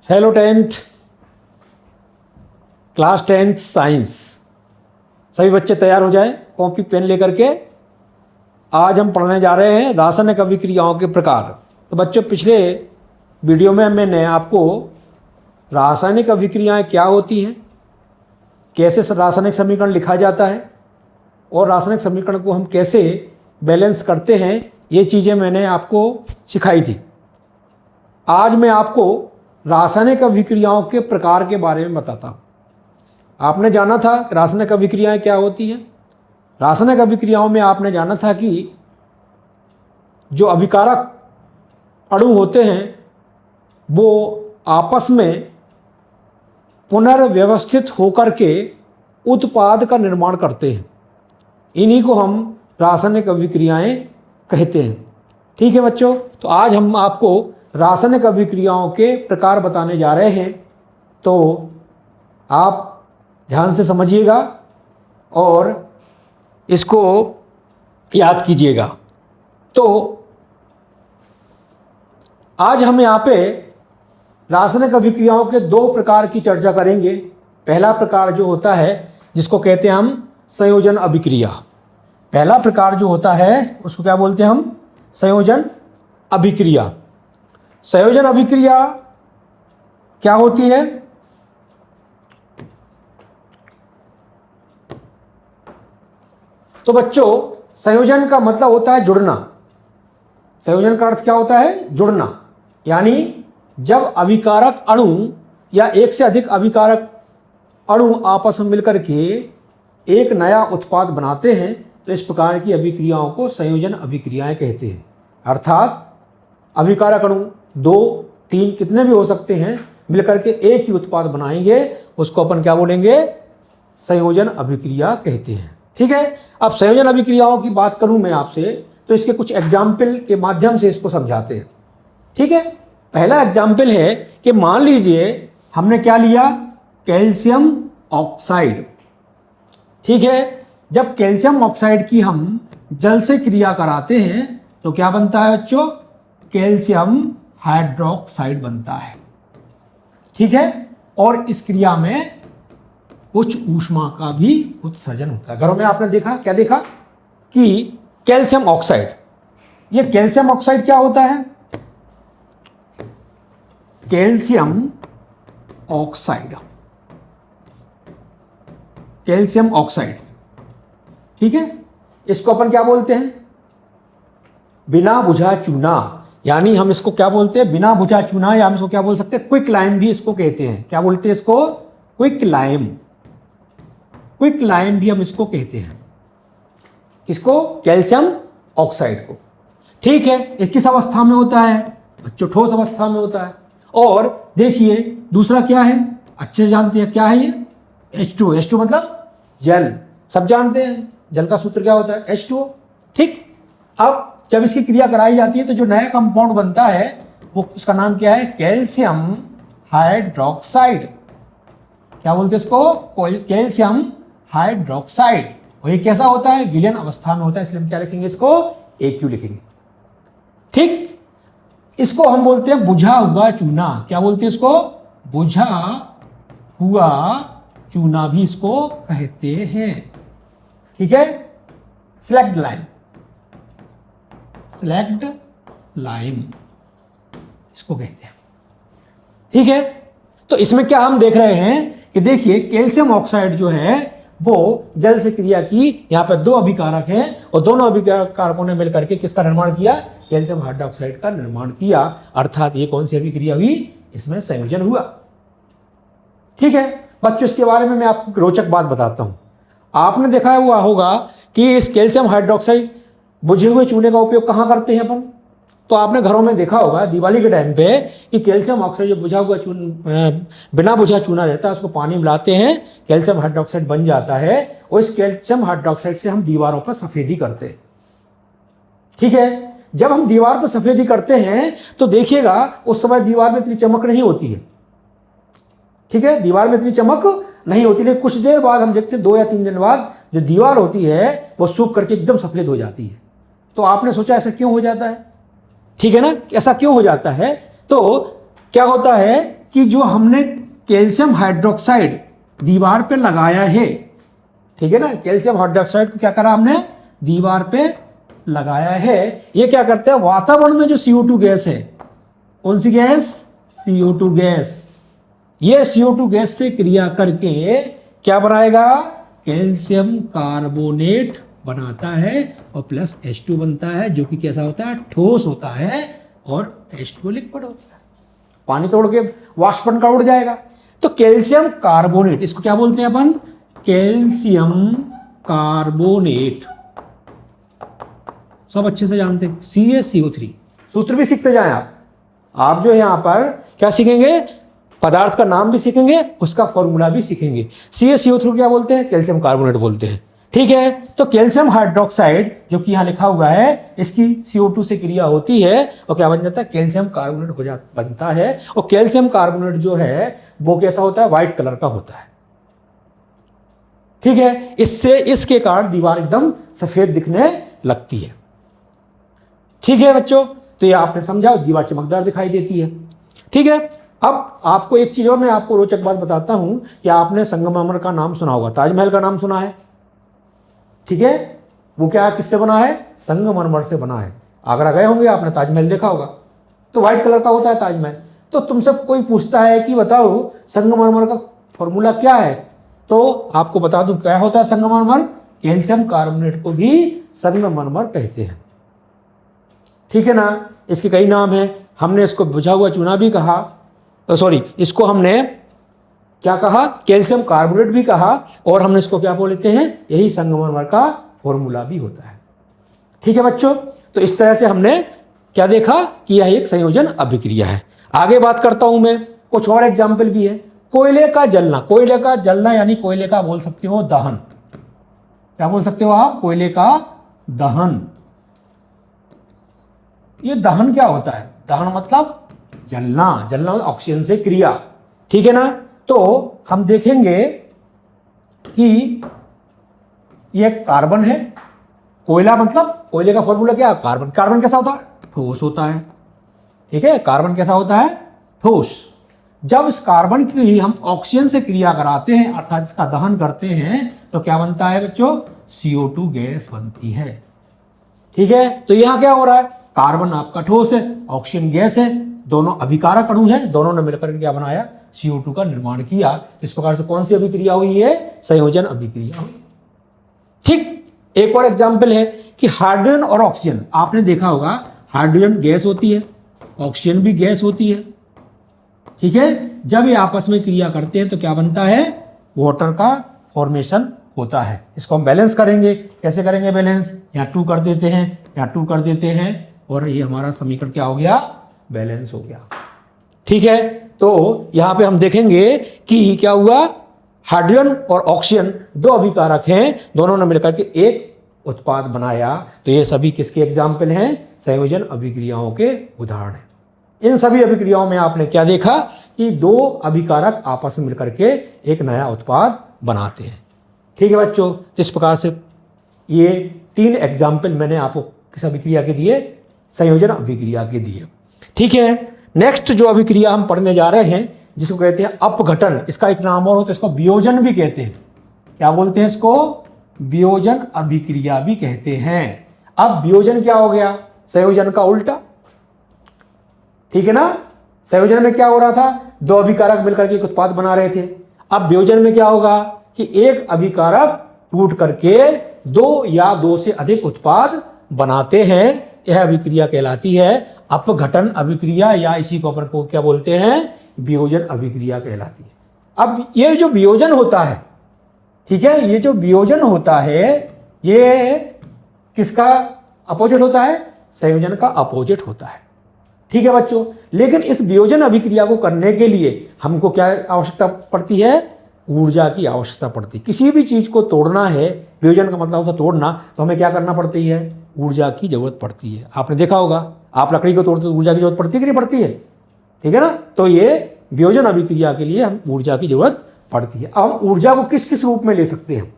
Hello tenth, class 10th science. सभी बच्चे तैयार हो जाएं कॉपी पेन लेकर के। आज हम पढ़ने जा रहे हैं रासायनिक अभिक्रियाओं के प्रकार। तो बच्चों, पिछले वीडियो में मैंने आपको रासायनिक अभिक्रियाएं क्या होती हैं, कैसे रासायनिक समीकरण लिखा जाता है और रासायनिक समीकरण को हम कैसे बैलेंस करते हैं, ये चीज़ें मैंने आपको सिखाई थी। आज मैं आपको रासायनिक अभिक्रियाओं के प्रकार के बारे में बताता हूँ। आपने जाना था कि रासायनिक अभिक्रियाएं क्या होती हैं। रासायनिक अभिक्रियाओं में आपने जाना था कि जो अभिकारक अणु होते हैं वो आपस में पुनर्व्यवस्थित होकर के उत्पाद का निर्माण करते हैं। इन्हीं को हम रासायनिक अभिक्रियाएं कहते हैं। ठीक है बच्चों, तो आज हम आपको रासायनिक अभिक्रियाओं के प्रकार बताने जा रहे हैं। तो आप ध्यान से समझिएगा और इसको याद कीजिएगा। तो आज हम यहाँ पे रासायनिक अभिक्रियाओं के दो प्रकार की चर्चा करेंगे। पहला प्रकार जो होता है जिसको कहते हैं हम संयोजन अभिक्रिया। पहला प्रकार जो होता है उसको क्या बोलते हैं हम? संयोजन अभिक्रिया। संयोजन अभिक्रिया क्या होती है? तो बच्चों, संयोजन का मतलब होता है जुड़ना। संयोजन का अर्थ क्या होता है? जुड़ना। यानी जब अभिकारक अणु या एक से अधिक अभिकारक अणु आपस में मिलकर के एक नया उत्पाद बनाते हैं तो इस प्रकार की अभिक्रियाओं को संयोजन अभिक्रियाएं कहते हैं। अर्थात अभिकारक अणु 2, 3 कितने भी हो सकते हैं, मिलकर के एक ही उत्पाद बनाएंगे, उसको अपन क्या बोलेंगे? संयोजन अभिक्रिया कहते हैं। ठीक है। अब संयोजन अभिक्रियाओं की बात करूं मैं आपसे तो इसके कुछ एग्जाम्पल के माध्यम से इसको समझाते हैं। ठीक है। पहला एग्जाम्पल है कि मान लीजिए हमने क्या लिया? Calcium oxide. ठीक है। जब कैल्शियम ऑक्साइड की हम जल से क्रिया कराते हैं तो क्या बनता है बच्चों? कैल्शियम हाइड्रोक्साइड बनता है। ठीक है। और इस क्रिया में कुछ ऊष्मा का भी उत्सर्जन होता है। घरों में आपने देखा, क्या देखा कि कैल्शियम ऑक्साइड, ये कैल्शियम ऑक्साइड क्या होता है? Calcium oxide, calcium oxide. ठीक है। इसको अपन क्या बोलते हैं? बिना बुझा चूना। यानी हम इसको क्या बोलते हैं? बिना बुझा चूना, या हम इसको क्या बोल सकते हैं? क्विक लाइम भी इसको कहते हैं। क्या बोलते हैं इसको? Quick lime. क्विक लाइम भी हम इसको कहते हैं। इसको कैल्शियम ऑक्साइड को। ठीक है। ये किस अवस्था में होता है बच्चों? ठोस अवस्था में होता है। और देखिए दूसरा क्या है, अच्छे से जानते हैं क्या है ये? H2। H2 मतलब जल। सब जानते हैं जल का सूत्र क्या होता है? H2O। ठीक। अब जब इसकी क्रिया कराई जाती है तो जो नया कंपाउंड बनता है वो उसका नाम क्या है? Calcium hydroxide. क्या बोलते हैं इसको? Calcium hydroxide. और ये कैसा होता है? विलयन अवस्था में होता है, इसलिए हम क्या लिखेंगे इसको? AQ लिखेंगे। ठीक। इसको हम बोलते हैं बुझा हुआ चूना। क्या बोलते हैं इसको? बुझा हुआ चूना भी इसको कहते हैं। ठीक है। स्लैग्ड लाइम, स्लैग्ड लाइम इसको कहते हैं। ठीक है। तो इसमें क्या हम देख रहे हैं कि देखिए कैल्शियम ऑक्साइड जो है वो जल से क्रिया की, यहां पर दो अभिकारक हैं और दोनों अभिकारकों ने मिलकर के किसका निर्माण किया? कैल्शियम हाइड्रोक्साइड का निर्माण किया। अर्थात ये कौन सी अभिक्रिया हुई? इसमें संयोजन हुआ। ठीक है बच्चों, इसके बारे में मैं आपको रोचक बात बताता हूं। आपने देखा हुआ होगा कि इस कैल्शियम हाइड्रोक्साइड बुझे हुए चूने का उपयोग कहाँ करते हैं अपन? तो आपने घरों में देखा होगा दिवाली के टाइम पे कि कैल्शियम ऑक्साइड जो बुझा हुआ बिना बुझा चूना रहता है उसको पानी मिलाते हैं, कैल्शियम हाइड्रोक्साइड बन जाता है और इस कैल्शियम हाइड्रोक्साइड से हम दीवारों पर सफेदी करते हैं। ठीक है। जब हम दीवार पर सफेदी करते हैं तो देखिएगा उस समय दीवार में इतनी चमक नहीं होती है। ठीक है। दीवार में इतनी चमक नहीं होती, लेकिन कुछ देर बाद हम देखते हैं 2 या 3 दिन बाद जो दीवार होती है वो सूख करके एकदम सफेद हो जाती है। तो आपने सोचा ऐसा क्यों हो जाता है? ठीक है ना, ऐसा क्यों हो जाता है? तो क्या होता है कि जो हमने कैल्शियम हाइड्रोक्साइड दीवार पे लगाया है, ठीक है ना, कैल्शियम हाइड्रोक्साइड को क्या करा हमने, दीवार पे लगाया है, ये क्या करते हैं, वातावरण में जो CO2 गैस है, कौन सी गैस, CO2 गैस, ये CO2 गैस से क्रिया करके क्या बनाएगा, कैल्शियम कार्बोनेट बनाता है और प्लस H2 बनता है, जो कि कैसा होता है, ठोस होता है, और H2 लिक्विड होता है, पानी तोड़ के वाष्पन का उड़ जाएगा। तो कैल्शियम कार्बोनेट, इसको क्या बोलते हैं अपन, कैल्शियम कार्बोनेट, सब अच्छे से जानते हैं, CaCO3। सूत्र भी सीखते जाएं आप जो है यहां पर क्या सीखेंगे, पदार्थ का नाम भी सीखेंगे, उसका फॉर्मूला भी सीखेंगे। CaCO3 क्या बोलते हैं, कैल्शियम कार्बोनेट बोलते हैं, ठीक है। तो कैल्शियम हाइड्रोक्साइड जो कि यहां लिखा हुआ है, इसकी CO2 से क्रिया होती है और क्या बन जाता है, कैल्शियम कार्बोनेट बनता है। और कैल्शियम कार्बोनेट जो है वो कैसा होता है, व्हाइट कलर का होता है, ठीक है। इसके कारण दीवार एकदम सफेद दिखने लगती है, ठीक है बच्चों। तो ये आपने समझा, दीवार चमकदार दिखाई देती है, ठीक है। अब आपको एक चीज और मैं आपको रोचक बात बताता हूं कि आपने संगमरमर का नाम सुना होगा, ताजमहल का नाम सुना है, ठीक है। वो क्या किससे बना है, संगमरमर से बना है। आगरा गए होंगे आपने, ताजमहल देखा होगा, तो व्हाइट कलर का होता है ताजमहल। तो तुमसे कोई पूछता है कि बताओ संगमरमर का फॉर्मूला क्या है, तो आपको बता दूं क्या होता है संगमरमर, कैल्शियम कार्बोनेट को भी संगमरमर कहते हैं, ठीक है ना। इसके कई नाम हैं, हमने इसको बुझा हुआ चूना भी कहा, सॉरी इसको हमने क्या कहा, कैल्शियम कार्बोनेट भी कहा, और हमने इसको क्या बोलते हैं, यही संगमरमर का फॉर्मूला भी होता है, ठीक है बच्चों। तो इस तरह से हमने क्या देखा कि यह एक संयोजन अभिक्रिया है। आगे बात करता हूं मैं, कुछ और एग्जाम्पल भी है। कोयले का जलना यानी कोयले का बोल सकते हो दहन, क्या बोल सकते हो आप, कोयले का दहन। ये दहन क्या होता है, दहन मतलब जलना ऑक्सीजन से क्रिया, ठीक है ना। तो हम देखेंगे कि ये कार्बन है, कोयला मतलब कोयले का फॉर्मूला क्या, कार्बन। कार्बन कैसा होता है, ठोस होता है, ठीक है। कार्बन कैसा होता है, ठोस। जब इस कार्बन की हम ऑक्सीजन से क्रिया कराते हैं, अर्थात इसका दहन करते हैं, तो क्या बनता है बच्चों, CO2 गैस बनती है, ठीक है। तो यहां क्या हो रहा है, कार्बन आपका ठोस है, ऑक्सीजन गैस है, दोनों अभिकारक अणु हैं, दोनों ने मिलकर क्या बनाया, CO2 का निर्माण किया। इस प्रकार से कौन सी अभिक्रिया हुई है, संयोजन अभिक्रिया हुई, ठीक। एक और एग्जाम्पल है कि हाइड्रोजन और ऑक्सीजन, आपने देखा होगा हाइड्रोजन गैस होती है, ऑक्सीजन भी गैस होती है, ठीक है। जब ये आपस में क्रिया करते हैं तो क्या बनता है, वाटर का फॉर्मेशन होता है। इसको हम बैलेंस करेंगे, कैसे करेंगे बैलेंस, यहाँ 2 कर देते हैं, यहाँ 2 कर देते हैं, और ये हमारा समीकरण क्या हो गया, बैलेंस हो गया, ठीक है। तो यहां पे हम देखेंगे कि क्या हुआ, हाइड्रोजन और ऑक्सीजन दो अभिकारक हैं, दोनों ने मिलकर के एक उत्पाद बनाया। तो ये सभी किसके एग्जाम्पल हैं, संयोजन अभिक्रियाओं के उदाहरण हैं। इन सभी अभिक्रियाओं में आपने क्या देखा कि दो अभिकारक आपस में मिलकर के एक नया उत्पाद बनाते हैं, ठीक है बच्चों। जिस प्रकार से ये 3 एग्जाम्पल मैंने आपको किस अभिक्रिया के दिए, संयोजन अभिक्रिया के दिए, ठीक है। नेक्स्ट जो अभिक्रिया हम पढ़ने जा रहे हैं, जिसको कहते हैं अपघटन, इसका एक नाम और होता है, इसको वियोजन भी कहते हैं। क्या बोलते हैं इसको, वियोजन अभिक्रिया भी कहते हैं। अब वियोजन क्या हो गया, संयोजन का उल्टा, ठीक है ना। संयोजन में क्या हो रहा था, दो अभिकारक मिलकर के एक उत्पाद बना रहे थे। अब वियोजन में क्या होगा कि एक अभिकारक टूट करके 2 या 2 से अधिक उत्पाद बनाते हैं। यह अभिक्रिया कहलाती है अपघटन अभिक्रिया, या इसी को अपन को क्या बोलते हैं, वियोजन अभिक्रिया कहलाती है। अब ये जो वियोजन होता है, ठीक है, ये जो वियोजन होता है ये किसका अपोजिट होता है, संयोजन का अपोजिट होता है, ठीक है बच्चों। लेकिन इस वियोजन अभिक्रिया को करने के लिए हमको क्या आवश्यकता पड़ती है, ऊर्जा की आवश्यकता पड़ती है। किसी भी चीज को तोड़ना है, वियोजन का मतलब होता है तोड़ना, तो हमें क्या करना पड़ती है, ऊर्जा की जरूरत पड़ती है। आपने देखा होगा, आप लकड़ी को तोड़ते तो ऊर्जा की जरूरत पड़ती है कि नहीं पड़ती है, ठीक है ना। तो ये वियोजन अभिक्रिया के लिए हम ऊर्जा की जरूरत पड़ती है। अब हम ऊर्जा को किस किस रूप में ले सकते हैं,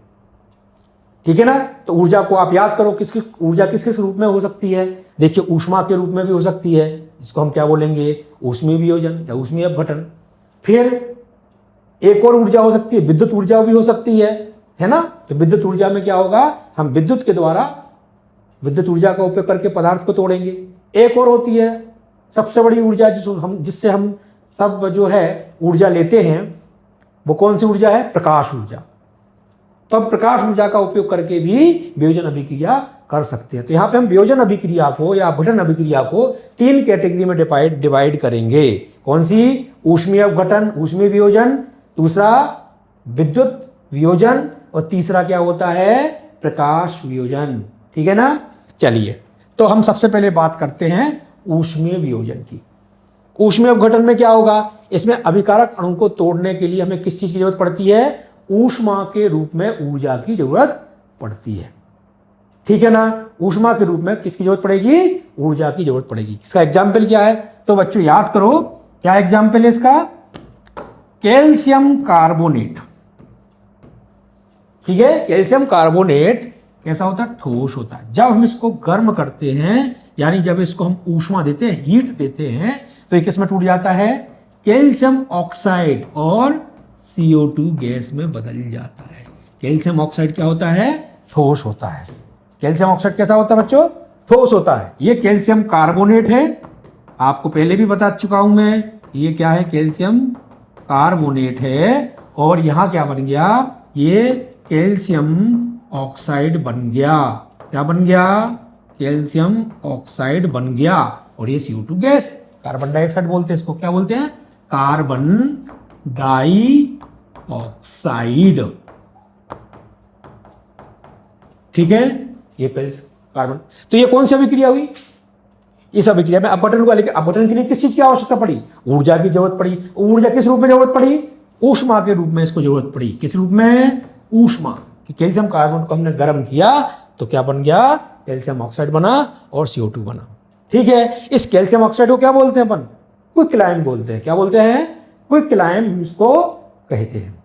ठीक है ना। तो ऊर्जा को आप याद करो, ऊर्जा किस किस रूप में हो सकती है। देखिए ऊष्मा के रूप में भी हो सकती है, इसको हम क्या बोलेंगे, ऊष्मीय वियोजन या ऊष्मीय अपघटन। फिर एक और ऊर्जा हो सकती है, विद्युत ऊर्जा भी हो सकती है ना। तो विद्युत ऊर्जा में क्या होगा, हम विद्युत के द्वारा विद्युत ऊर्जा का उपयोग करके पदार्थ को तोड़ेंगे। एक और होती है सबसे बड़ी ऊर्जा जिससे हम सब जो है ऊर्जा लेते हैं, वो कौन सी ऊर्जा है, प्रकाश ऊर्जा। तो हम प्रकाश ऊर्जा का उपयोग करके भी वियोजन अभिक्रिया कर सकते हैं। तो यहाँ पे हम वियोजन अभिक्रिया को या अपघटन अभिक्रिया को 3 कैटेगरी में डिवाइड करेंगे। कौन सी, ऊष्मीय अपघटन, ऊष्मीय वियोजन, दूसरा विद्युत वियोजन, और तीसरा क्या होता है, प्रकाश वियोजन। ठीक है ना। चलिए, तो हम सबसे पहले बात करते हैं ऊष्मीय वियोजन की। ऊष्मीय अपघटन में क्या होगा, इसमें अभिकारक अणु को तोड़ने के लिए हमें किस चीज की जरूरत पड़ती है, ऊष्मा के रूप में ऊर्जा की जरूरत पड़ती है। ठीक है ना। ऊष्मा के रूप में किसकी जरूरत पड़ेगी, ऊर्जा की जरूरत पड़ेगी। इसका एग्जाम्पल क्या है, तो बच्चों याद करो, क्या एग्जाम्पल है इसका, कैल्शियम कार्बोनेट। ठीक है, कैल्शियम कार्बोनेट कैसा होता है, ठोस होता है। जब हम इसको गर्म करते हैं, यानी जब इसको हम ऊष्मा देते हैं, हीट देते हैं, तो ये किस में टूट जाता है, कैल्शियम ऑक्साइड और CO2 गैस में बदल जाता है। कैल्शियम ऑक्साइड क्या होता है, ठोस होता है। कैल्शियम ऑक्साइड कैसा होता है बच्चों, ठोस होता है। ये कैल्शियम कार्बोनेट है, आपको पहले भी बता चुका हूं मैं। ये क्या है, कैल्शियम कार्बोनेट है, और यहां क्या बन गया, ये कैल्शियम ऑक्साइड बन गया। क्या बन गया, कैल्शियम ऑक्साइड बन गया, और ये CO2 गैस, कार्बन डाइऑक्साइड बोलते हैं इसको। क्या बोलते हैं, कार्बन डाइऑक्साइड। ठीक है, ये कार्बन। तो ये कौन सी अभिक्रिया हुई, इस अभिक्रिया में अपघटन को लेकर, अपघटन के लिए किस चीज की आवश्यकता पड़ी, ऊर्जा की जरूरत पड़ी। ऊर्जा किस रूप में जरूरत पड़ी, ऊष्मा के रूप में इसको जरूरत पड़ी। किस रूप में, ऊष्मा। कि कैल्शियम कार्बन को हमने गर्म किया तो क्या बन गया, कैल्शियम ऑक्साइड बना और CO2 बना। ठीक है, इस कैल्शियम ऑक्साइड को क्या बोलते हैं अपन, क्विकलाइम बोलते हैं। क्या बोलते हैं, क्विकलाइम इसको कहते हैं।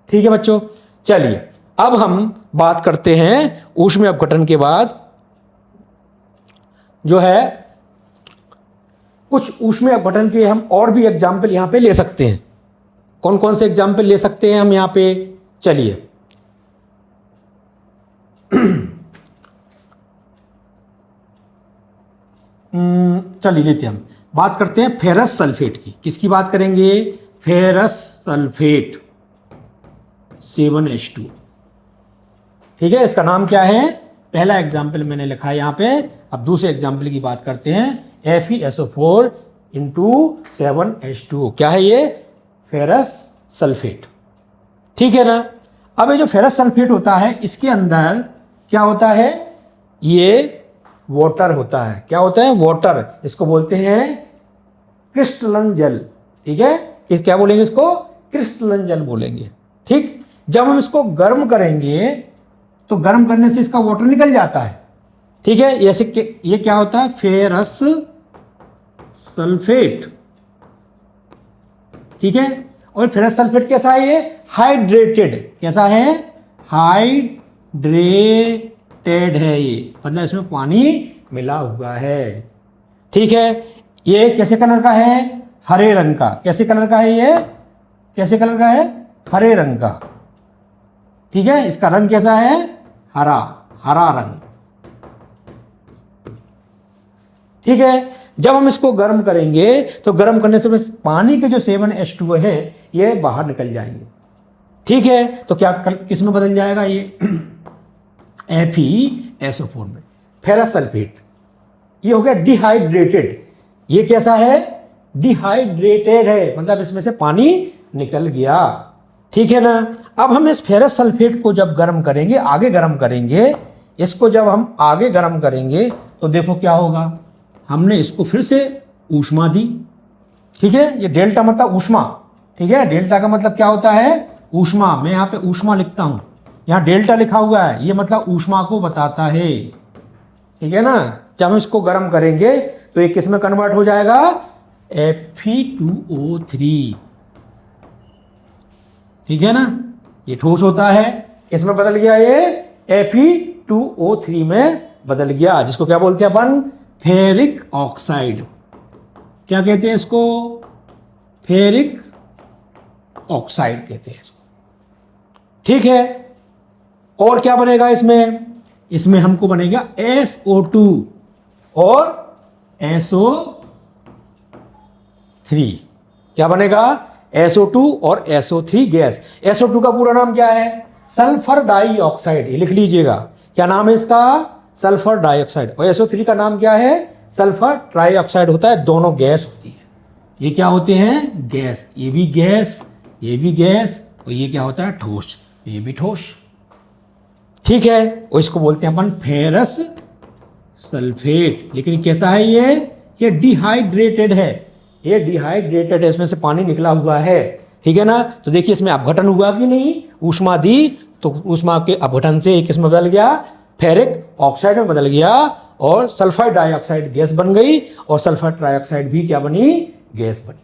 ठीक है बच्चों, चलिए अब हम बात करते हैं ऊष्मीय अपघटन के बाद जो है कुछ ऊष्मीय अपघटन के हम और भी एग्जाम्पल यहां पे ले सकते हैं। कौन कौन से एग्जाम्पल ले सकते हैं हम यहां पे, चलिए चलिए लेते हैं, हम बात करते हैं फेरस सल्फेट की। किसकी बात करेंगे, फेरस सल्फेट 7H2। ठीक है, इसका नाम क्या है, पहला एग्जाम्पल मैंने लिखा है यहां पे। अब दूसरे एग्जाम्पल की बात करते हैं, FeSO4 × 7H2O। क्या है ये, फेरस सल्फेट। ठीक है ना। अब ये जो फेरस सल्फेट होता है, इसके अंदर क्या होता है, ये वाटर होता है। क्या होता है, वाटर। इसको बोलते हैं क्रिस्टलन जल। ठीक है, कि क्या बोलेंगे इसको, क्रिस्टलन जल बोलेंगे। ठीक, जब हम इसको गर्म करेंगे तो गर्म करने से इसका वाटर निकल जाता है। ठीक है, ये क्या होता है, फेरस सल्फेट। ठीक है, और फेरस सल्फेट कैसा है, ये हाइड्रेटेड। कैसा है, हाइड्रेटेड है ये, मतलब इसमें पानी मिला हुआ है। ठीक है, ये कैसे कलर का है, हरे रंग का। कैसे कलर का है ये, कैसे कलर का है, हरे रंग का। ठीक है, इसका रंग कैसा है, हरा, हरा रंग। ठीक है, जब हम इसको गर्म करेंगे तो गर्म करने से बस पानी के जो 7H2O है ये बाहर निकल जाएंगे। ठीक है, तो क्या किस में बदल जाएगा ये FeSO4 में, फेरस सल्फेट। ये हो गया डिहाइड्रेटेड। ये कैसा है, डिहाइड्रेटेड है, मतलब इसमें से पानी निकल गया। ठीक है ना। अब हम इस फेरस सल्फेट को जब गर्म करेंगे, आगे गर्म करेंगे, इसको जब हम आगे गर्म करेंगे तो देखो क्या होगा, हमने इसको फिर से ऊष्मा दी। ठीक है, ये डेल्टा मतलब ऊष्मा। ठीक है, डेल्टा का मतलब क्या होता है, ऊष्मा। मैं यहाँ पे ऊष्मा लिखता हूं, यहाँ डेल्टा लिखा हुआ है, ये मतलब ऊष्मा को बताता है। ठीक है ना। जब हम इसको गर्म करेंगे तो ये किस में कन्वर्ट हो जाएगा, Fe2O3। ठीक है ना, ये ठोस होता है, किस में बदल गया, ये Fe2O3 में बदल गया, जिसको क्या बोलते हैं अपन, फेरिक ऑक्साइड। क्या कहते हैं इसको, फेरिक ऑक्साइड कहते हैं इसको। ठीक है, और क्या बनेगा इसमें? इसमें हमको बनेगा SO2 और SO3। क्या बनेगा? SO2 और SO3 गैस। SO2 का पूरा नाम क्या है? Sulphur dioxide. ये लिख लीजिएगा, क्या नाम है इसका? Sulphur dioxide. और SO3 का नाम क्या है? सल्फर ट्राइऑक्साइड होता है। दोनों गैस होती है। ये क्या होते हैं? गैस। ये भी गैस, ये भी गैस, और ये क्या होता है? ठोस। ये भी ठोस। ठीक है, और इसको बोलते हैं अपन फेरस सल्फेट। लेकिन कैसा है ये डिहाइड्रेटेड है। ये डिहाइड्रेटेड है, इसमें से पानी निकला हुआ है। ठीक है ना? तो देखिए इसमें अपघटन हुआ कि नहीं? ऊष्मा दी तो ऊष्मा के अपघटन से एक किसमें बदल गया? फेरिक ऑक्साइड में बदल गया, और सल्फर डाइऑक्साइड गैस बन गई, और सल्फर ट्राइऑक्साइड भी क्या बनी? गैस बनी।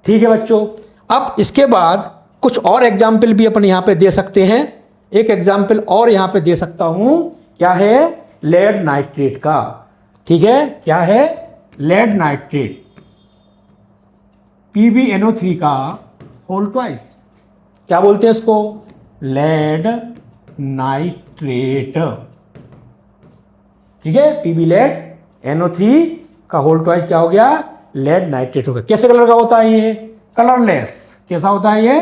ठीक है बच्चों, अब इसके बाद कुछ और एग्जाम्पल भी अपन यहां पे दे सकते हैं। एक एग्जाम्पल और यहां पे दे सकता हूं, क्या है? लेड नाइट्रेट का। ठीक है, क्या है? लेड नाइट्रेट, PbNO3 का होल ट्वाइस। क्या बोलते हैं इसको? Lead nitrate. ठीक है, PB लेड NO3 का होल ट्वाइस क्या हो गया? लेड नाइट्रेट हो गया। कैसे कलर का होता है ये? कलरलेस। कैसा होता है ये?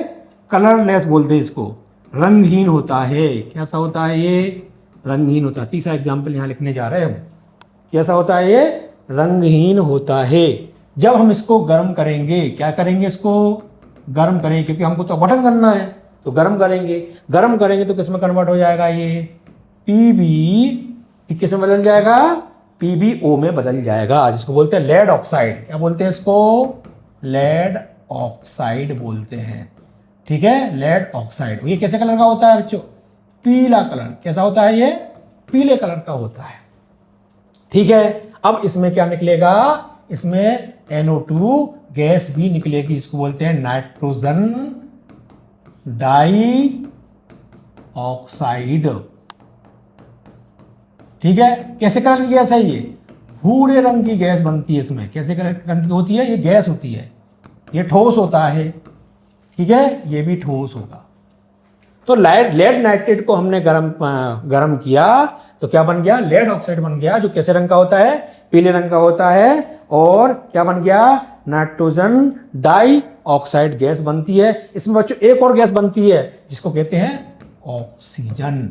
कलरलेस बोलते हैं इसको, रंगहीन होता है। कैसा होता है ये? रंगहीन होता है। तीसरा एग्जाम्पल यहां लिखने जा रहे हैं हम। कैसा होता है ये? रंगहीन होता है। जब हम इसको गर्म करेंगे, क्या करेंगे? इसको गर्म करेंगे, क्योंकि हमको तो अपघटन करना है, तो गर्म करेंगे। गर्म करेंगे तो किस में कन्वर्ट हो जाएगा? ये किस में बदल जाएगा? PbO में बदल जाएगा, जिसको बोलते हैं लेड ऑक्साइड। क्या बोलते हैं इसको? लेड ऑक्साइड बोलते हैं। ठीक है, लेड ऑक्साइड। ये कैसे कलर का होता है बच्चों? पीला कलर। कैसा होता है ये? पीले कलर का होता है। ठीक है, अब इसमें क्या निकलेगा? इसमें NO2 गैस भी निकलेगी। इसको बोलते हैं नाइट्रोजन डाई ऑक्साइड। ठीक है, कैसे कलर की गैस है ये? भूरे रंग की गैस बनती है इसमें। कैसे कलर रंग की होती है? ये गैस होती है। ये ठोस होता है। ठीक है, ये भी ठोस होगा। तो लेड नाइट्रेट को हमने गरम किया तो क्या बन गया? लेड ऑक्साइड बन गया, जो कैसे रंग का होता है? पीले रंग का होता है। और क्या बन गया? नाइट्रोजन डाई ऑक्साइड गैस बनती है। इसमें बच्चों एक और गैस बनती है, जिसको कहते हैं ऑक्सीजन।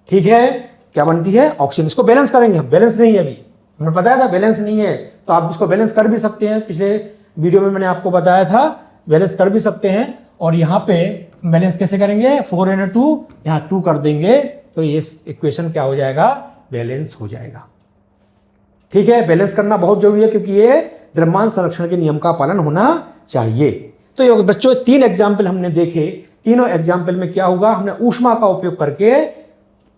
ठीक है, क्या बनती है? ऑक्सीजन। इसको बैलेंस करेंगे हम। बैलेंस नहीं है, अभी हमने बताया था बैलेंस नहीं है, तो आप इसको बैलेंस कर भी सकते हैं। पिछले वीडियो में मैंने आपको बताया था, बैलेंस कर भी सकते हैं। और यहाँ पे बैलेंस कैसे करेंगे? 4Na2 यहाँ 2 कर देंगे, तो ये इक्वेशन क्या हो जाएगा? बैलेंस हो जाएगा। ठीक है, बैलेंस करना बहुत जरूरी है, क्योंकि ये द्रव्यमान संरक्षण के नियम का पालन होना चाहिए। तो ये बच्चों 3 एग्जाम्पल हमने देखे। तीनों एग्जाम्पल में क्या होगा? हमने ऊष्मा का उपयोग करके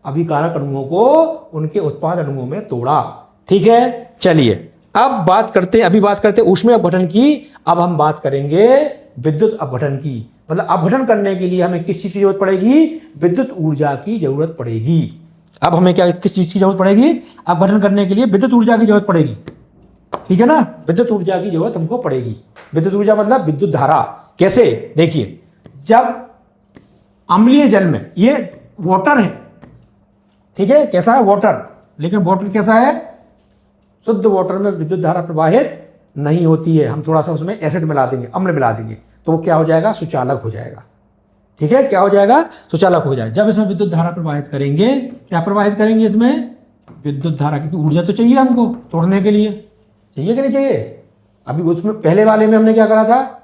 अभिकारक अणुओं को उनके उत्पाद अणुओं में तोड़ा। ठीक है, चलिए अब बात करते हैं ऊष्मीय अपघटन की। अब हम बात करेंगे विद्युत अपघटन की। मतलब अपघटन करने के लिए हमें किस चीज की जरूरत पड़ेगी? विद्युत ऊर्जा की जरूरत पड़ेगी। अब हमें किस चीज की जरूरत पड़ेगी? अपघटन करने के लिए विद्युत ऊर्जा की जरूरत पड़ेगी। ठीक है ना? विद्युत ऊर्जा की जरूरत हमको पड़ेगी। विद्युत ऊर्जा मतलब विद्युत धारा। कैसे? देखिए, जब अम्लीय जल में, ये वाटर है, ठीक है, कैसा है? वाटर। लेकिन वाटर कैसा है? शुद्ध वाटर में विद्युत धारा प्रवाहित नहीं होती है। हम थोड़ा सा उसमें एसिड मिला देंगे, अम्ल मिला देंगे, तो वो क्या हो जाएगा? सुचालक हो जाएगा। ठीक है, क्या हो जाएगा? सुचालक हो जाएगा। जब इसमें विद्युत धारा प्रवाहित करेंगे, क्या प्रवाहित करेंगे इसमें? विद्युत धारा, क्योंकि ऊर्जा तो चाहिए हमको तोड़ने के लिए। चाहिए कि नहीं चाहिए? अभी उसमें पहले वाले में हमने क्या करा था?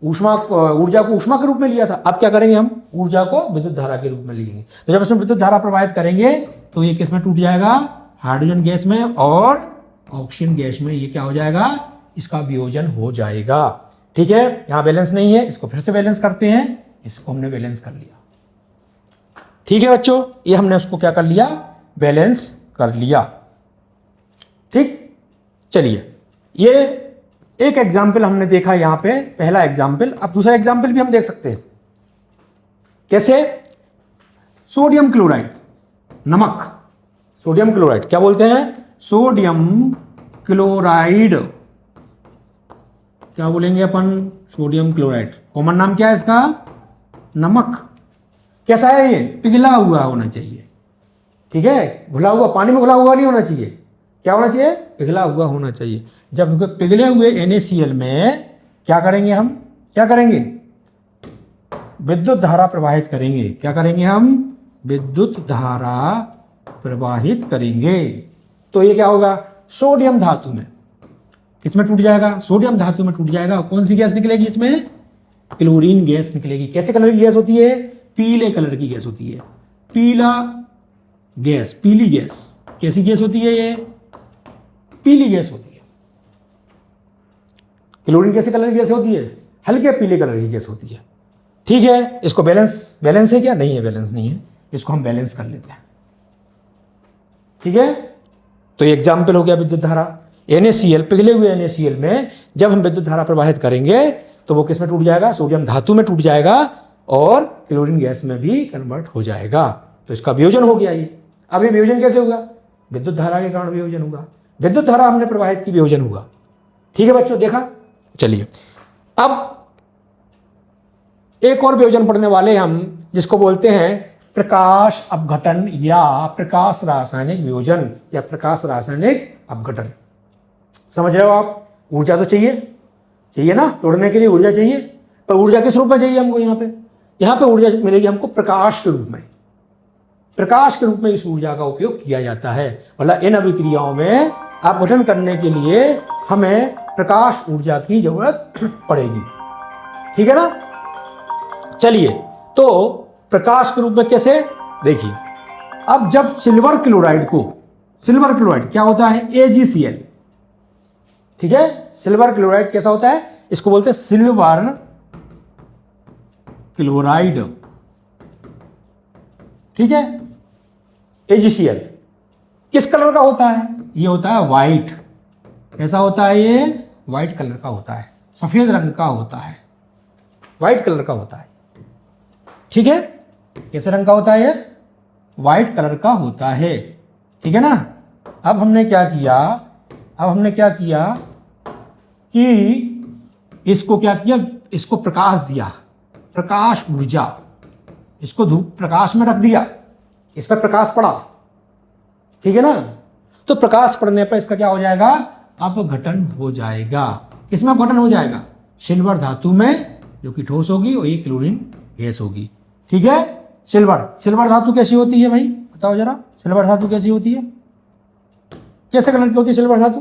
ऊर्जा को ऊष्मा के रूप में लिया था। अब क्या करेंगे? हम ऊर्जा को विद्युत धारा के रूप में लेंगे। तो जब इसमें विद्युत धारा प्रवाहित करेंगे तो ये किस में टूट जाएगा? हाइड्रोजन गैस में और ऑक्सीजन गैस में। ये क्या हो जाएगा? इसका वियोजन हो जाएगा। ठीक है, यहां बैलेंस नहीं है, इसको फिर से बैलेंस करते हैं। इसको हमने बैलेंस कर लिया। ठीक है बच्चों, ये हमने उसको क्या कर लिया? बैलेंस कर लिया। ठीक, चलिए, ये एक एग्जाम्पल हमने देखा यहां पे, पहला एग्जाम्पल। अब दूसरा एग्जाम्पल भी हम देख सकते हैं। कैसे? सोडियम क्लोराइड, नमक। सोडियम क्लोराइड क्या बोलते हैं? Sodium chloride. क्या बोलेंगे अपन? Sodium chloride. कॉमन नाम क्या है इसका? नमक। कैसा है ये? पिघला हुआ होना चाहिए। ठीक है, घुला हुआ, पानी में घुला हुआ नहीं होना चाहिए। क्या होना चाहिए? पिघला हुआ होना चाहिए। जब पिघले हुए NaCl में क्या करेंगे हम? क्या करेंगे? विद्युत धारा प्रवाहित करेंगे। क्या करेंगे हम? विद्युत धारा प्रवाहित करेंगे। तो ये क्या होगा? सोडियम धातु में, किसमें टूट जाएगा? सोडियम धातु में टूट जाएगा। कौन सी गैस निकलेगी इसमें? क्लोरीन गैस निकलेगी। कैसे कलर की गैस होती है? पीले कलर की गैस होती है। पीला गैस, पीली गैस। कैसी गैस होती है ये? पीली गैस होती है। क्लोरीन कैसे कलर की गैस होती है? हल्के पीले कलर की गैस होती है। ठीक है, इसको बैलेंस है क्या? नहीं है, बैलेंस नहीं है। इसको हम बैलेंस कर लेते हैं। ठीक है, तो ये एग्जाम्पल हो गया विद्युत धारा। NaCl, पिघले हुए NaCl में जब हम विद्युत धारा प्रवाहित करेंगे तो वो किस में टूट जाएगा? सोडियम धातु में टूट जाएगा और क्लोरीन गैस में भी कन्वर्ट हो जाएगा। तो इसका वियोजन हो गया ये। अब ये वियोजन कैसे होगा? विद्युत धारा के कारण वियोजन होगा। विद्युत धारा हमने प्रवाहित की, वियोजन होगा। ठीक है बच्चों, देखा? चलिए अब एक और वियोजन पढ़ने वाले हम, जिसको बोलते हैं प्रकाश अपघटन या प्रकाश रासायनिक वियोजन या प्रकाश रासायनिक अपघटन। समझ रहे हो आप? ऊर्जा तो चाहिए ना, तोड़ने के लिए ऊर्जा चाहिए। पर ऊर्जा किस रूप में चाहिए हमको? यहाँ पे ऊर्जा मिलेगी हमको प्रकाश के रूप में। प्रकाश के रूप में इस ऊर्जा का उपयोग किया जाता है। मतलब इन अभिक्रियाओं में अपघटन करने के लिए हमें प्रकाश ऊर्जा की जरूरत पड़ेगी। ठीक है ना? चलिए, तो प्रकाश के रूप में कैसे? देखिए, अब जब सिल्वर क्लोराइड क्या होता है? AgCl। ठीक है, सिल्वर क्लोराइड कैसा होता है? इसको बोलते हैं सिल्वर क्लोराइड। ठीक है, AgCl किस कलर का होता है? ये होता है व्हाइट। कैसा होता है ये? व्हाइट कलर का होता है, सफेद रंग का होता है, व्हाइट कलर का होता है। ठीक है, कैसे रंग का होता है ये? व्हाइट कलर का होता है। ठीक है ना? अब हमने क्या किया कि इसको इसको प्रकाश दिया, प्रकाश ऊर्जा। इसको धूप प्रकाश में रख दिया, इस पर प्रकाश पड़ा। ठीक है ना? तो प्रकाश पड़ने पर इसका क्या हो जाएगा? अपघटन हो जाएगा। किसमें अपघटन हो जाएगा? सिल्वर धातु में, जो कि ठोस होगी, और ये क्लोरीन गैस होगी। ठीक है, सिल्वर धातु कैसी होती है भाई? बताओ जरा, सिल्वर धातु कैसी होती है? कैसे कलर की होती है सिल्वर धातु?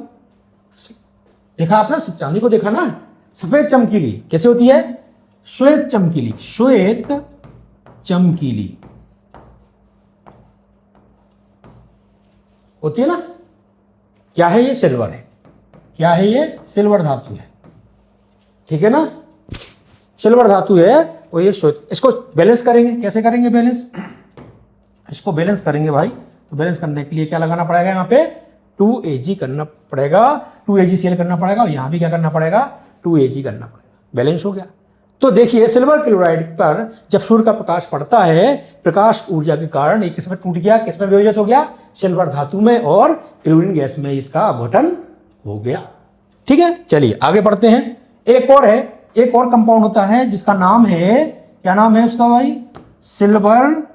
देखा आपने? चांदी को देखा ना? सफेद चमकीली। कैसे होती है? श्वेत चमकीली। होती है ना? क्या है ये? सिल्वर है। क्या है ये? सिल्वर धातु है। ठीक है ना? सिल्वर धातु है और ये श्वेत। इसको बैलेंस करेंगे। कैसे करेंगे बैलेंस? इसको बैलेंस करेंगे भाई। तो बैलेंस करने के लिए क्या लगाना पड़ेगा? यहाँ पे 2Ag करना पड़ेगा, 2AgCl करना पड़ेगा, और यहाँ भी क्या करना पड़ेगा? 2Ag करना पड़ेगा। बैलेंस हो गया। तो देखिए, सिल्वर क्लोराइड पर जब सूर्य का प्रकाश पड़ता है, प्रकाश ऊर्जा के कारण ये किसमें टूट गया? किसमें वियोजित हो गया? सिल्वर धातु में, और क्लोरीन गैस में इसका अपघटन हो गया। ठीक है, चलिए आगे बढ़ते हैं। एक और कंपाउंड होता है जिसका नाम है, क्या नाम है उसका भाई? सिल्वर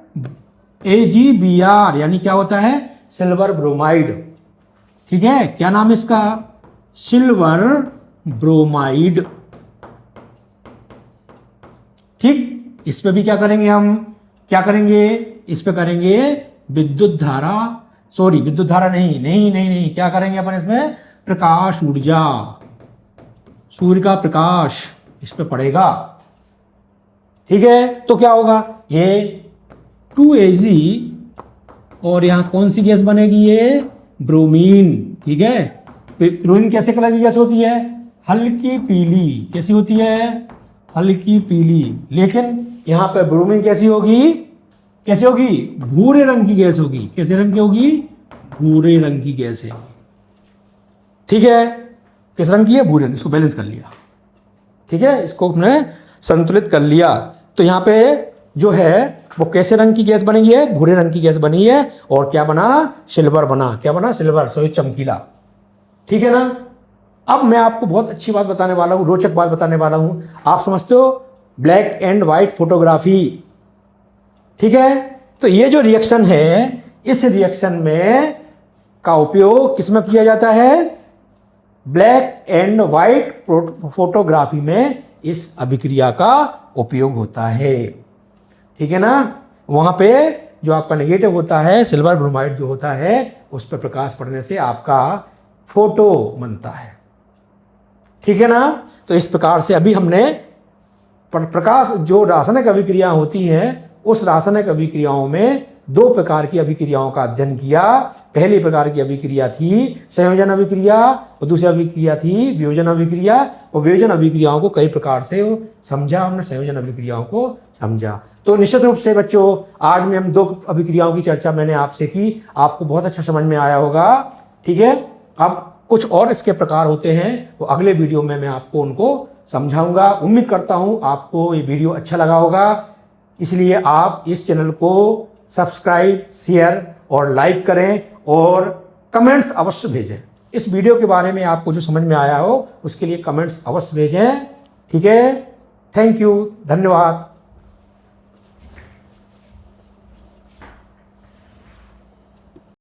AgBr, यानी क्या होता है? Silver bromide. ठीक है, क्या नाम है इसका? Silver bromide. ठीक, इस पे भी क्या करेंगे हम? इस पे करेंगे विद्युत धारा नहीं, क्या करेंगे अपन इसमें? प्रकाश ऊर्जा, सूर्य का प्रकाश इस पे पड़ेगा। ठीक है, तो क्या होगा? ये 2Ag, और यहां कौन सी गैस बनेगी? ये ब्रोमीन। ठीक है, क्लोरीन कैसे कलर की गैस होती है? हल्की पीली। कैसी होती है? हल्की पीली। लेकिन यहां पे ब्रोमीन कैसी होगी? भूरे रंग की गैस होगी। कैसे रंग की होगी? भूरे रंग की गैस है। ठीक है, किस रंग की है? भूरे रंग। इसको बैलेंस कर लिया। ठीक है, इसको हमने संतुलित कर लिया। तो यहाँ पे जो है वो कैसे रंग की गैस बनी है? भूरे रंग की गैस बनी है। और क्या बना? सिल्वर बना। क्या बना? सिल्वर, सो चमकीला। ठीक है ना? अब मैं आपको बहुत अच्छी बात बताने वाला हूँ, रोचक बात बताने वाला हूँ। आप समझते हो ब्लैक एंड वाइट फोटोग्राफी, ठीक है। तो ये जो रिएक्शन है, इस रिएक्शन में का उपयोग किसमें किया जाता है? ब्लैक एंड वाइट फोटोग्राफी में इस अभिक्रिया का उपयोग होता है, ठीक है ना। वहां पे जो आपका नेगेटिव होता है, सिल्वर ब्रोमाइड जो होता है, उस पर प्रकाश पड़ने से आपका फोटो बनता है, ठीक है ना। तो इस प्रकार से अभी हमने प्रकाश जो रासायनिक अभिक्रिया होती हैं, उस रासायनिक अभिक्रियाओं में दो प्रकार की अभिक्रियाओं का अध्ययन किया। पहली प्रकार की अभिक्रिया थी संयोजन अभिक्रिया और दूसरी अभिक्रिया थी वियोजन अभिक्रिया। और वियोजन अभिक्रियाओं को कई प्रकार से समझा हमने, संयोजन अभिक्रियाओं को समझा। तो निश्चित रूप से बच्चों, आज में हम दो अभिक्रियाओं की चर्चा मैंने आपसे की, आपको बहुत अच्छा समझ में आया होगा, ठीक है। अब कुछ और इसके प्रकार होते हैं, वो अगले वीडियो में मैं आपको उनको समझाऊंगा। उम्मीद करता हूं आपको ये वीडियो अच्छा लगा होगा, इसलिए आप इस चैनल को सब्सक्राइब, शेयर और लाइक करें और कमेंट्स अवश्य भेजें। इस वीडियो के बारे में आपको जो समझ में आया हो उसके लिए कमेंट्स अवश्य भेजें, ठीक है। थैंक यू, धन्यवाद।